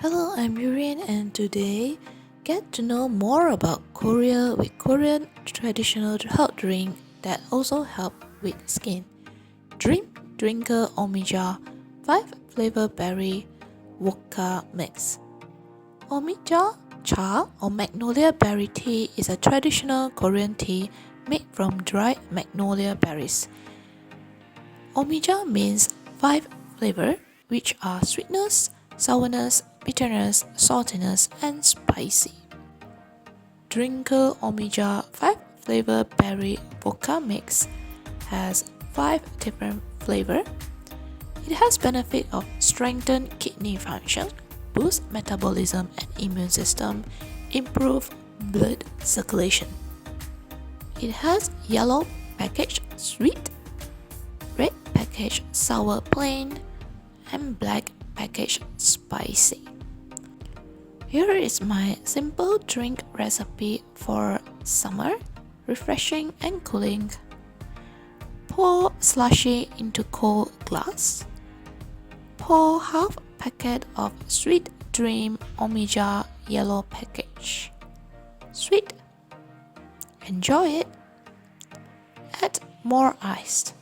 Hello, I'm Yurin, and today get to know more about Korea with Korean traditional hot drink that also help with skin. Drinker Omija 5 flavor berry Vodka mix. Omija cha or magnolia berry tea is a traditional Korean tea made from dried magnolia berries. Omija means 5 flavor, which are sweetness, sourness, bitterness, saltiness, and spicy. Drinker Omija 5 flavor berry vodka mix has 5 different flavor. It has benefit of strengthen kidney function, boost metabolism and immune system, improve blood circulation. It has yellow package sweet, red package sour plain, and black package spicy. Here is my simple drink recipe for summer, refreshing and cooling. Pour slushy into cold glass. Pour half packet of Sweet Dream Omija Yellow package. Sweet. Enjoy it. Add more ice.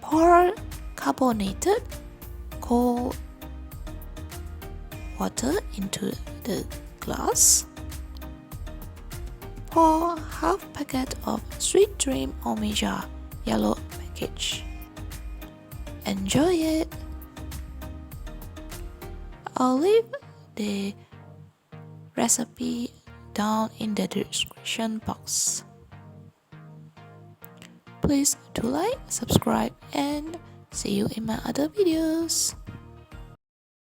Pour carbonated cold water into the glass. Pour half packet of Sweet Dream Omija Yellow package. Enjoy it. I'll leave the recipe down in the description box. Please do like, subscribe, and see you in my other videos.